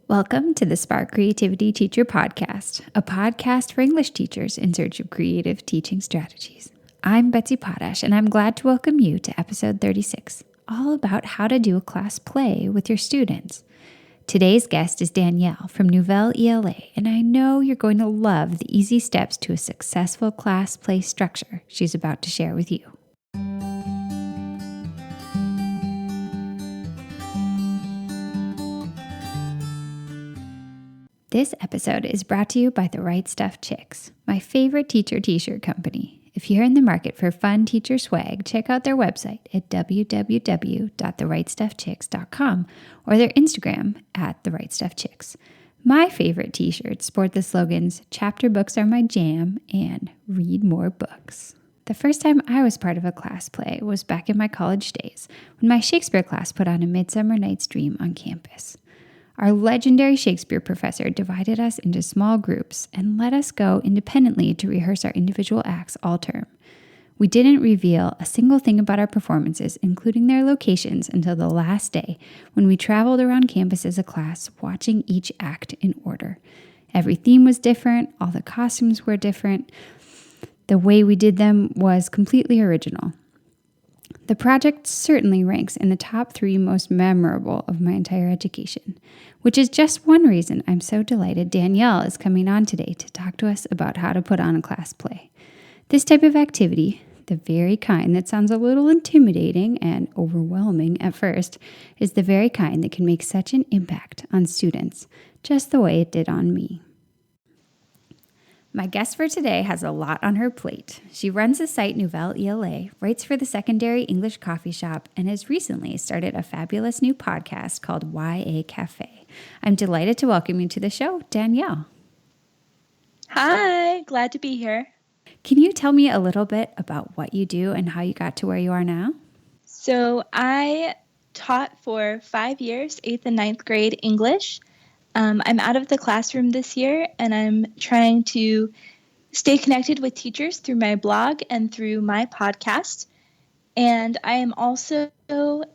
Welcome to the Spark Creativity Teacher Podcast, a podcast for English teachers in search of creative teaching strategies. I'm Betsy Potash, and I'm glad to welcome you to episode 36, all about how to do a class play with your students. Today's guest is Danielle from Nouvelle ELA, and I know you're going to love the easy steps to a successful class play structure she's about to share with you. This episode is brought to you by The Right Stuff Chicks, my favorite teacher t-shirt company. If you're in the market for fun teacher swag, check out their website at www.therightstuffchicks.com or their Instagram at therightstuffchicks. My favorite t-shirts sport the slogans, "Chapter books are my jam" and "Read more books." The first time I was part of a class play was back in my college days when my Shakespeare class put on A Midsummer Night's Dream on campus. Our legendary Shakespeare professor divided us into small groups and let us go independently to rehearse our individual acts all term. We didn't reveal a single thing about our performances, including their locations, until the last day when we traveled around campus as a class, watching each act in order. Every theme was different, all the costumes were different. The way we did them was completely original. The project certainly ranks in the top 3 most memorable of my entire education, which is just one reason I'm so delighted Danielle is coming on today to talk to us about how to put on a class play. This type of activity, the very kind that sounds a little intimidating and overwhelming at first, is the very kind that can make such an impact on students, just the way it did on me. My guest for today has a lot on her plate. She runs the site Nouvelle ELA, writes for the Secondary English Coffee Shop, and has recently started a fabulous new podcast called YA Cafe. I'm delighted to welcome you to the show, Danielle. Hi, glad to be here. Can you tell me a little bit about what you do and how you got to where you are now? So I taught for 5 years, 8th and 9th grade English. I'm out of the classroom this year, and I'm trying to stay connected with teachers through my blog and through my podcast. And I am also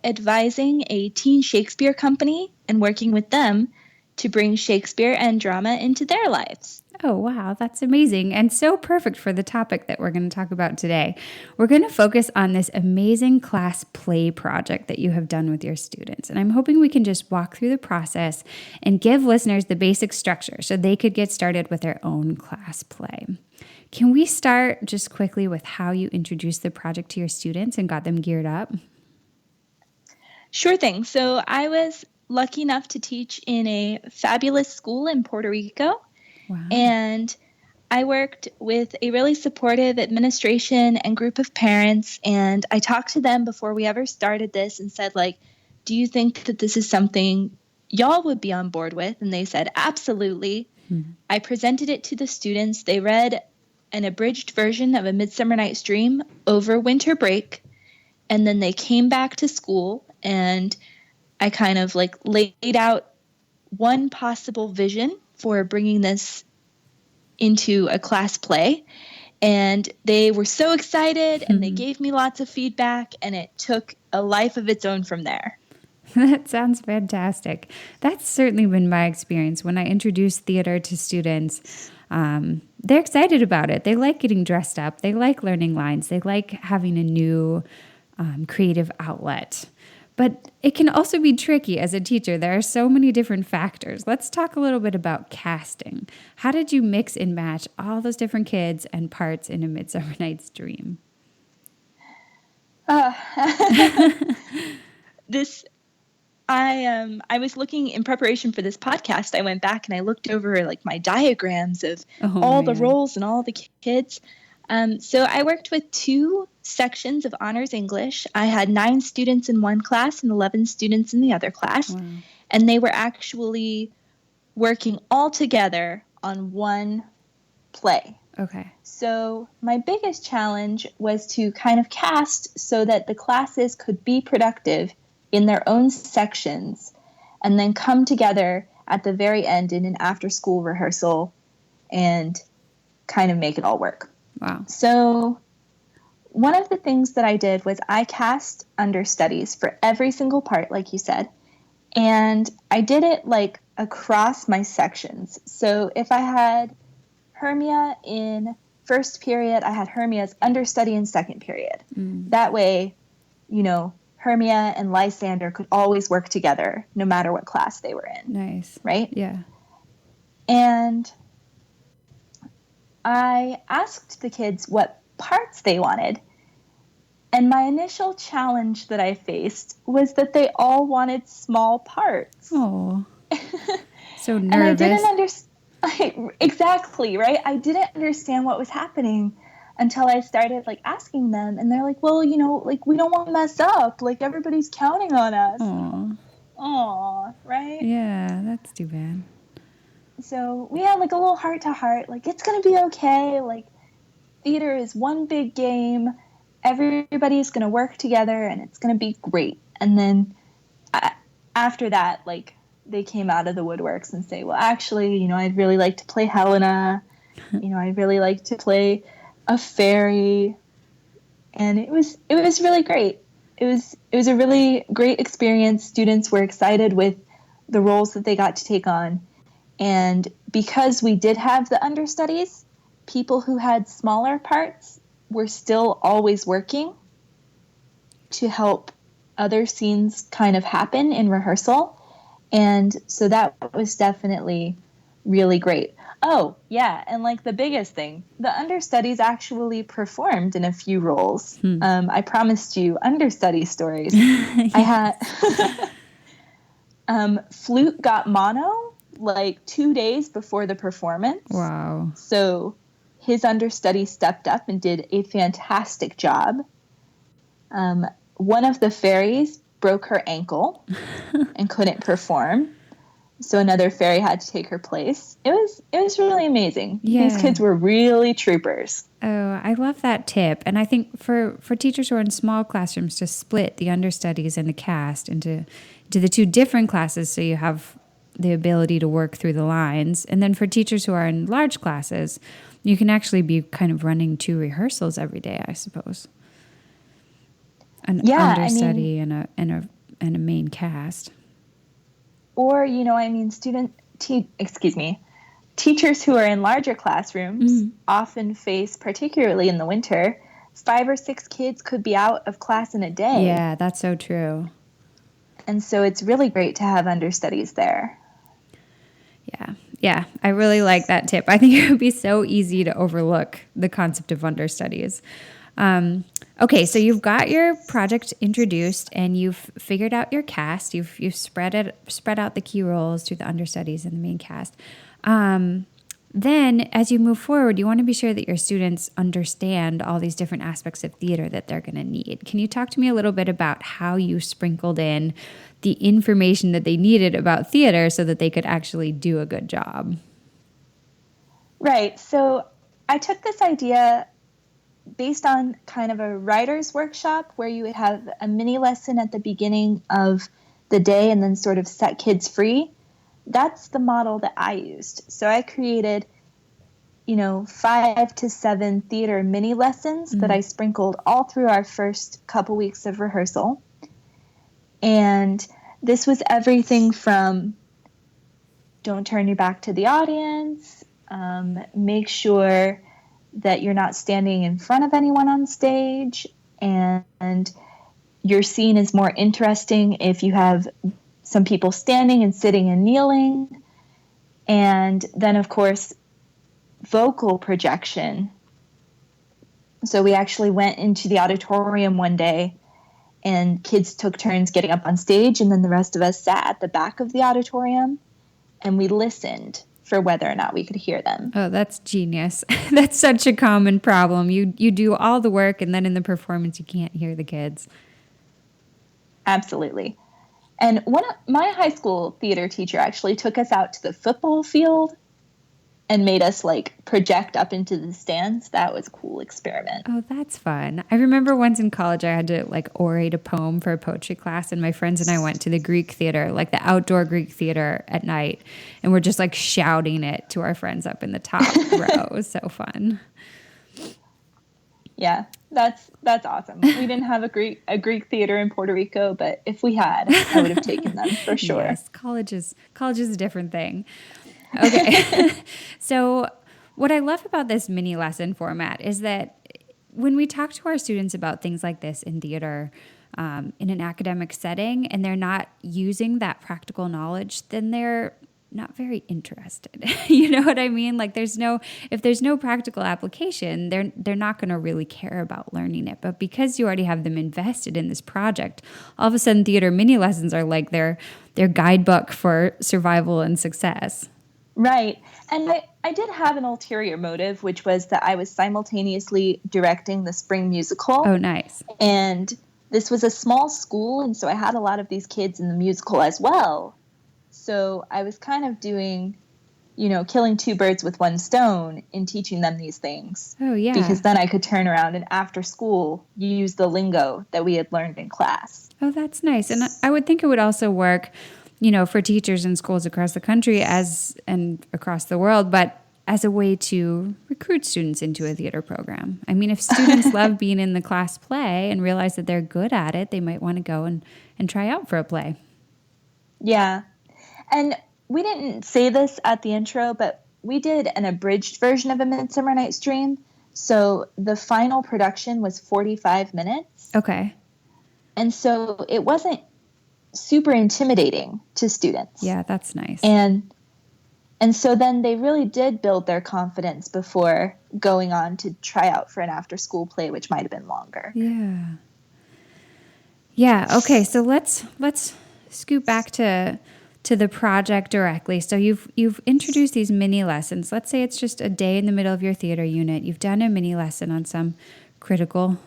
advising a teen Shakespeare company and working with them to bring Shakespeare and drama into their lives. Oh, wow, that's amazing and so perfect for the topic that we're going to talk about today. We're going to focus on this amazing class play project that you have done with your students. And I'm hoping we can just walk through the process and give listeners the basic structure so they could get started with their own class play. Can we start just quickly with how you introduced the project to your students and got them geared up? Sure thing. So I was lucky enough to teach in a fabulous school in Puerto Rico. Wow. And I worked with a really supportive administration and group of parents, and I talked to them before we ever started this and said, do you think that this is something y'all would be on board with? And they said, absolutely. Mm-hmm. I presented it to the students. They read an abridged version of A Midsummer Night's Dream over winter break, and then they came back to school, and I kind of laid out one possible vision for bringing this into a class play. And they were so excited and they gave me lots of feedback, and it took a life of its own from there. That sounds fantastic. That's certainly been my experience when I introduce theater to students. They're excited about it. They like getting dressed up. They like learning lines. They like having a new creative outlet. But it can also be tricky as a teacher. There are so many different factors. Let's talk a little bit about casting. How did you mix and match all those different kids and parts in A Midsummer Night's Dream? I was looking in preparation for this podcast. I went back and I looked over my diagrams of the roles and all the kids. So I worked with 2 sections of honors English. I had 9 students in one class and 11 students in the other class. Wow. And they were actually working all together on one play. Okay. So my biggest challenge was to kind of cast so that the classes could be productive in their own sections and then come together at the very end in an after-school rehearsal and kind of make it all work. Wow. So one of the things that I did was I cast understudies for every single part, like you said, And I did it like across my sections. So if I had Hermia in first period, I had Hermia's understudy in second period. That way, Hermia and Lysander could always work together no matter what class they were in. Nice. Right? Yeah. And I asked the kids what parts they wanted. And my initial challenge that I faced was that they all wanted small parts. Oh, so nervous. And I didn't understand. Exactly, right? I didn't understand what was happening until I started like asking them. And they're like, well, like we don't want to mess up. Like everybody's counting on us. Aw, right? Yeah, that's too bad. So we had like a little heart to heart. Like, it's going to be okay. Like, theater is one big game. Everybody's going to work together and it's going to be great. And then after that, like, they came out of the woodworks and say, well, actually, I'd really like to play Helena. I'd really like to play a fairy. And it was really great. It was a really great experience. Students were excited with the roles that they got to take on. And because we did have the understudies, people who had smaller parts were still always working to help other scenes kind of happen in rehearsal. And so that was definitely really great. Oh, yeah. And like the biggest thing, the understudies actually performed in a few roles. I promised you understudy stories. I had Flute got mono like 2 days before the performance. Wow. So his understudy stepped up and did a fantastic job. One of the fairies broke her ankle and couldn't perform. So another fairy had to take her place. It was really amazing. Yeah. These kids were really troopers. Oh, I love that tip. And I think for teachers who are in small classrooms to split the understudies and the cast into the two different classes so you have the ability to work through the lines. And then for teachers who are in large classes, you can actually be kind of running 2 rehearsals every day, I suppose. An understudy and a main cast. Or, teachers who are in larger classrooms often face, particularly in the winter, 5 or 6 kids could be out of class in a day. Yeah, that's so true. And so it's really great to have understudies there. Yeah, I really like that tip. I think it would be so easy to overlook the concept of understudies. Okay, so you've got your project introduced and you've figured out your cast. You've spread out the key roles to the understudies and the main cast. Then, as you move forward, you want to be sure that your students understand all these different aspects of theater that they're going to need. Can you talk to me a little bit about how you sprinkled in the information that they needed about theater so that they could actually do a good job? Right. So I took this idea based on kind of a writer's workshop where you would have a mini lesson at the beginning of the day and then sort of set kids free. That's the model that I used. So I created, 5 to 7 theater mini lessons that I sprinkled all through our first couple weeks of rehearsal. And this was everything from don't turn your back to the audience, make sure that you're not standing in front of anyone on stage, and your scene is more interesting if you have some people standing and sitting and kneeling. And then, of course, vocal projection. So we actually went into the auditorium one day and kids took turns getting up on stage, and then the rest of us sat at the back of the auditorium and we listened for whether or not we could hear them. Oh, that's genius. That's such a common problem. You do all the work and then in the performance you can't hear the kids. Absolutely. And my high school theater teacher actually took us out to the football field and made us project up into the stands. That was a cool experiment. Oh, that's fun. I remember once in college I had to orate a poem for a poetry class, and my friends and I went to the Greek theater, the outdoor Greek theater at night, and we're just shouting it to our friends up in the top row. It was so fun. Yeah, That's awesome. We didn't have a Greek theater in Puerto Rico, but if we had, I would have taken them for sure. Yes, college is a different thing. Okay. So what I love about this mini lesson format is that when we talk to our students about things like this in theater, in an academic setting, and they're not using that practical knowledge, then they're not very interested. You know what I mean? Like if there's no practical application, they're not going to really care about learning it. But because you already have them invested in this project, all of a sudden theater mini lessons are like their guidebook for survival and success. Right. And I did have an ulterior motive, which was that I was simultaneously directing the spring musical. Oh, nice. And this was a small school, and so I had a lot of these kids in the musical as well. So I was kind of doing, killing two birds with one stone in teaching them these things. Oh, yeah. Because then I could turn around and after school use the lingo that we had learned in class. Oh, that's nice. And I would think it would also work, for teachers in schools across the country and across the world, but as a way to recruit students into a theater program. I mean, if students love being in the class play and realize that they're good at it, they might want to go and try out for a play. Yeah. And we didn't say this at the intro, but we did an abridged version of A Midsummer Night's Dream. So the final production was 45 minutes. Okay. And so it wasn't super intimidating to students. Yeah, that's nice. And so then they really did build their confidence before going on to try out for an after-school play, which might have been longer. Yeah. Yeah. Okay. So let's scoot back to the project directly. So you've introduced these mini lessons. Let's say it's just a day in the middle of your theater unit. You've done a mini lesson on some critical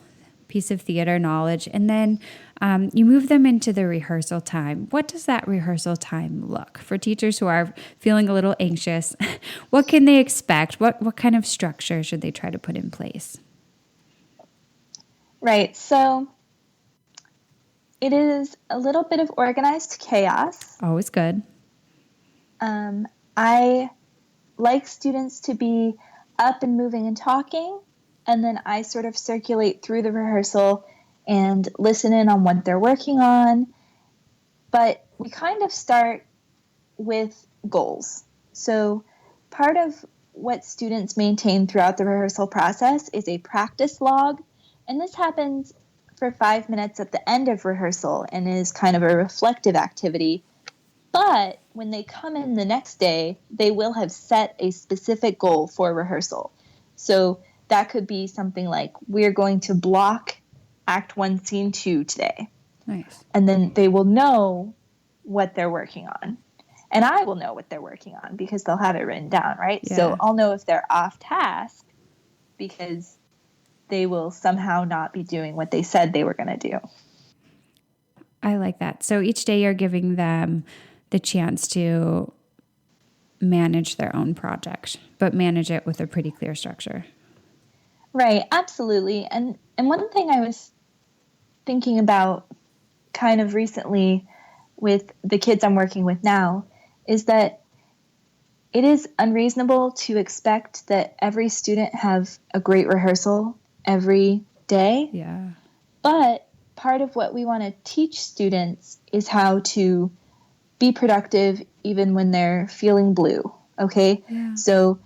piece of theater knowledge, and then you move them into the rehearsal time. What does that rehearsal time look for teachers who are feeling a little anxious? What can they expect? What kind of structure should they try to put in place? Right. So it is a little bit of organized chaos. Always good. I like students to be up and moving and talking, and then I sort of circulate through the rehearsal and listen in on what they're working on. But we kind of start with goals. So part of what students maintain throughout the rehearsal process is a practice log. And this happens for 5 minutes at the end of rehearsal and is kind of a reflective activity. But when they come in the next day, they will have set a specific goal for rehearsal. So that could be something like, we're going to block Act 1, Scene 2 today. Nice. And then they will know what they're working on. And I will know what they're working on because they'll have it written down, right? Yeah. So I'll know if they're off task because they will somehow not be doing what they said they were going to do. I like that. So each day you're giving them the chance to manage their own project, but manage it with a pretty clear structure. Right, absolutely. And one thing I was thinking about kind of recently with the kids I'm working with now is that it is unreasonable to expect that every student have a great rehearsal every day. Yeah. But part of what we want to teach students is how to be productive even when they're feeling blue, okay? Yeah. So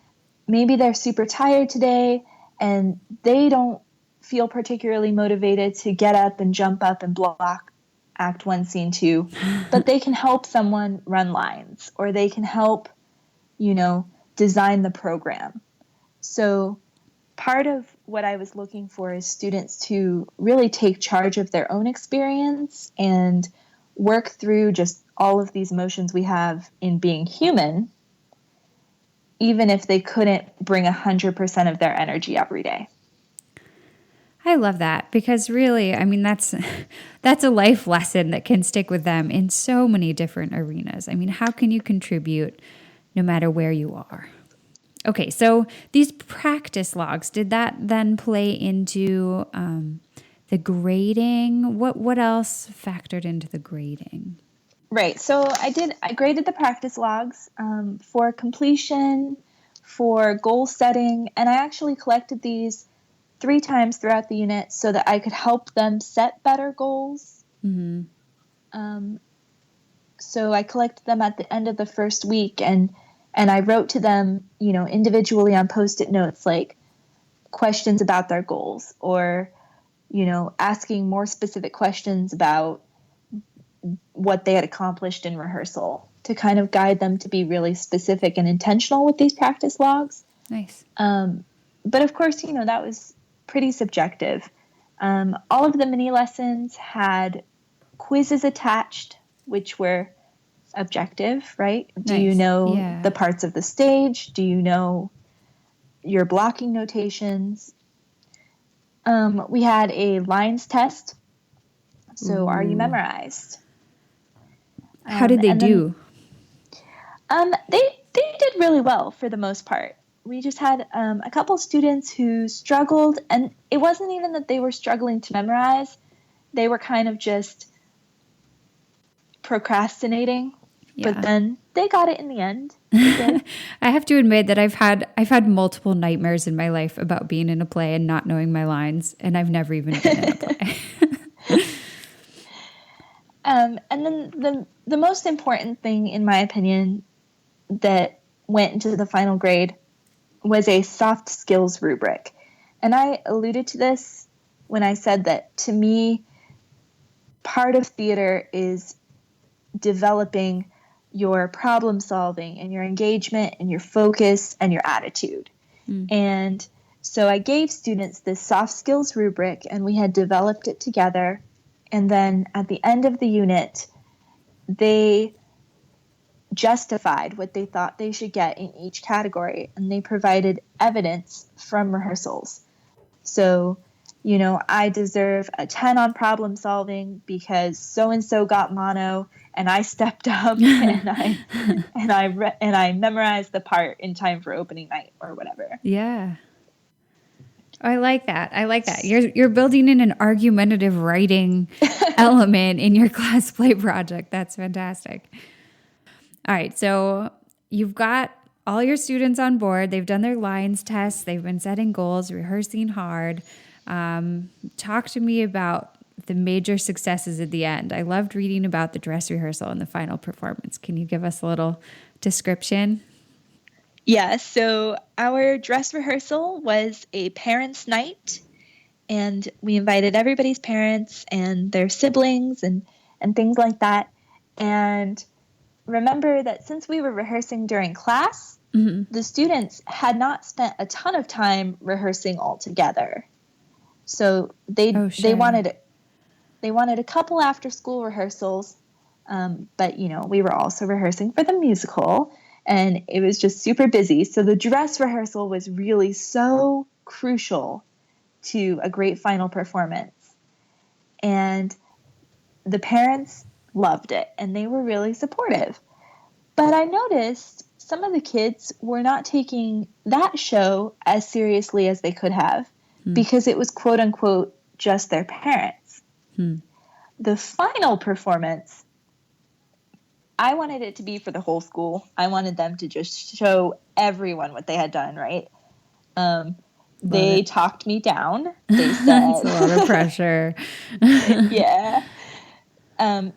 maybe they're super tired today and they don't feel particularly motivated to get up and jump up and block Act 1, Scene 2, but they can help someone run lines or they can help, design the program. So part of what I was looking for is students to really take charge of their own experience and work through just all of these emotions we have in being human, even if they couldn't bring 100% of their energy every day. I love that because really, I mean, that's a life lesson that can stick with them in so many different arenas. I mean, how can you contribute no matter where you are? Okay, so these practice logs, did that then play into the grading? What else factored into the grading? Right. So I graded the practice logs for completion, for goal setting, and I actually collected these 3 times throughout the unit so that I could help them set better goals. Mm-hmm. So I collected them at the end of the first week, and I wrote to them, individually on Post-it notes, like questions about their goals, or, asking more specific questions about what they had accomplished in rehearsal to kind of guide them to be really specific and intentional with these practice logs. Nice. But of course, that was pretty subjective. All of the mini lessons had quizzes attached, which were objective, right? Nice. Do you know Yeah. the parts of the stage? Do you know your blocking notations? We had a lines test. So are you memorized? How did they do? They did really well for the most part. We just had a couple students who struggled, and it wasn't even that they were struggling to memorize. They were kind of just procrastinating, but then they got it in the end. I have to admit that I've had multiple nightmares in my life about being in a play and not knowing my lines, and I've never even been in a play. And then the most important thing, in my opinion, that went into the final grade was a soft skills rubric. And I alluded to this when I said that, to me, part of theater is developing your problem solving and your engagement and your focus and your attitude. And so I gave students this soft skills rubric, and we had developed it together. And then at the end of the unit, they justified what they thought they should get in each category, and they provided evidence from rehearsals. So, I deserve a 10 on problem solving because so-and-so got mono, and I stepped up and I memorized the part in time for opening night or whatever. Yeah. I like that. You're building in an argumentative writing element in your class play project. That's fantastic. All right. So you've got all your students on board. They've done their lines tests. They've been setting goals, rehearsing hard. Talk to me about the major successes at the end. I loved reading about the dress rehearsal and the final performance. Can you give us a little description? Yeah, so our dress rehearsal was a parents' night, and we invited everybody's parents and their siblings and things like that. And remember that since we were rehearsing during class, the students had not spent a ton of time rehearsing all together. So they wanted a couple after school rehearsals, but we were also rehearsing for the musical. And it was just super busy. So the dress rehearsal was really so crucial to a great final performance. And the parents loved it, and they were really supportive. But I noticed some of the kids were not taking that show as seriously as they could have because it was, quote unquote, just their parents. The final performance, I wanted it to be for the whole school. I wanted them to just show everyone what they had done, right? They talked me down. They said... It's a lot of pressure. Yeah.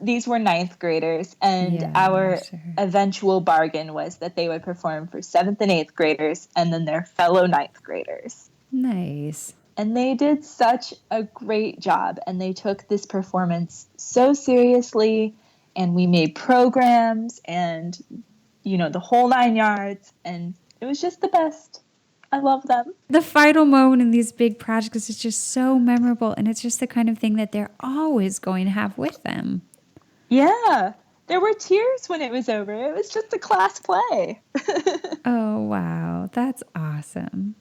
These were 9th graders, and our eventual bargain was that they would perform for 7th and 8th graders and then their fellow 9th graders. Nice. And they did such a great job, and they took this performance so seriously. And we made programs and, the whole 9 yards. And it was just the best. I love them. The final moment in these big projects is just so memorable. And it's just the kind of thing that they're always going to have with them. Yeah. There were tears when it was over. It was just a class play. Oh, wow. That's awesome.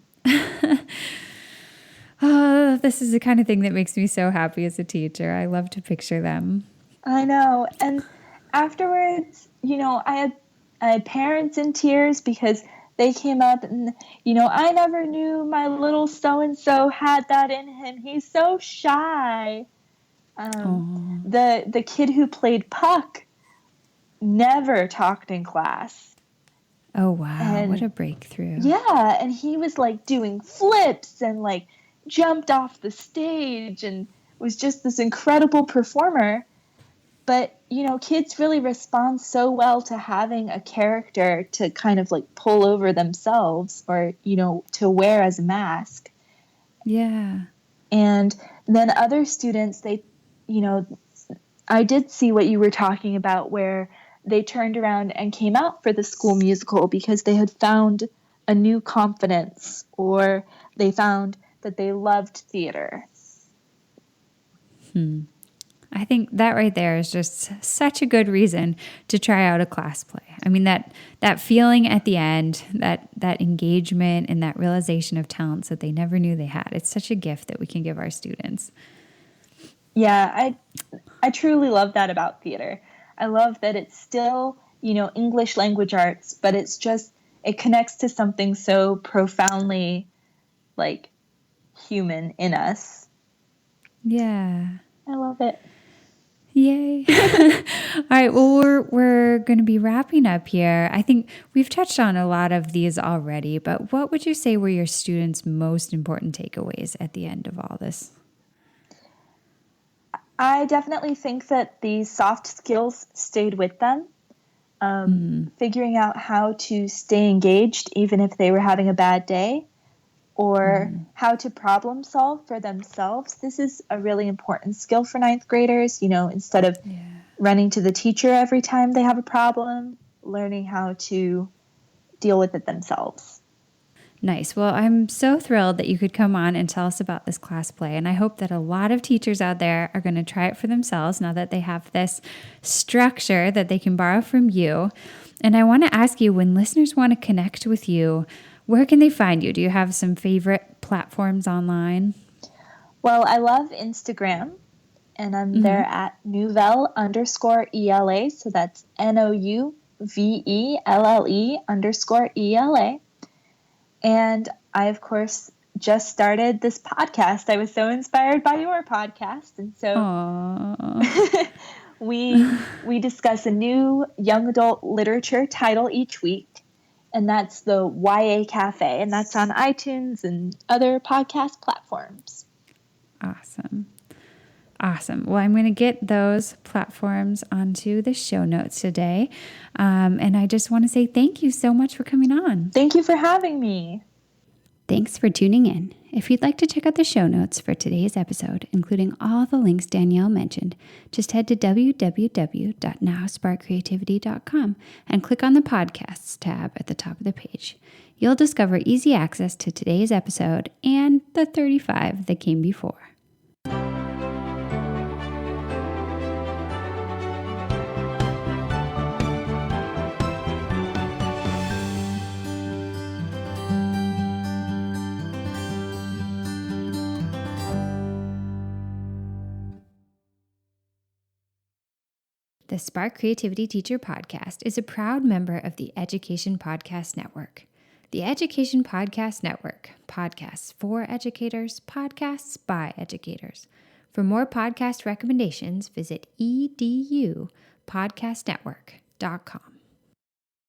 Oh, this is the kind of thing that makes me so happy as a teacher. I love to picture them. I know. And afterwards, I had parents in tears because they came up and, I never knew my little so-and-so had that in him. He's so shy. The kid who played Puck never talked in class. Oh, wow. What a breakthrough. Yeah. And he was like doing flips and like jumped off the stage and was just this incredible performer. But, kids really respond so well to having a character to kind of like pull over themselves or, to wear as a mask. Yeah. And then other students, I did see what you were talking about where they turned around and came out for the school musical because they had found a new confidence, or they found that they loved theater. I think that right there is just such a good reason to try out a class play. I mean, that feeling at the end, that engagement and that realization of talents that they never knew they had. It's such a gift that we can give our students. Yeah, I truly love that about theater. I love that it's still, English language arts, but it connects to something so profoundly like human in us. Yeah. I love it. Yay. All right. Well, we're going to be wrapping up here. I think we've touched on a lot of these already, but what would you say were your students' most important takeaways at the end of all this? I definitely think that these soft skills stayed with them. Figuring out how to stay engaged even if they were having a bad day, or how to problem solve for themselves. This is a really important skill for ninth graders, instead of running to the teacher every time they have a problem, learning how to deal with it themselves. Nice. Well, I'm so thrilled that you could come on and tell us about this class play. And I hope that a lot of teachers out there are going to try it for themselves now that they have this structure that they can borrow from you. And I want to ask you, when listeners want to connect with you, where can they find you? Do you have some favorite platforms online? Well, I love Instagram, and I'm there at Nouvelle_ELA. So that's NOUVELLE_ELA. And I, of course, just started this podcast. I was so inspired by your podcast. And so we discuss a new young adult literature title each week. And that's the YA Cafe. And that's on iTunes and other podcast platforms. Awesome. Well, I'm going to get those platforms onto the show notes today. And I just want to say thank you so much for coming on. Thank you for having me. Thanks for tuning in. If you'd like to check out the show notes for today's episode, including all the links Danielle mentioned, just head to www.nowsparkcreativity.com and click on the podcasts tab at the top of the page. You'll discover easy access to today's episode and the 35 that came before. The Spark Creativity Teacher Podcast is a proud member of the Education Podcast Network. The Education Podcast Network, podcasts for educators, podcasts by educators. For more podcast recommendations, visit edupodcastnetwork.com.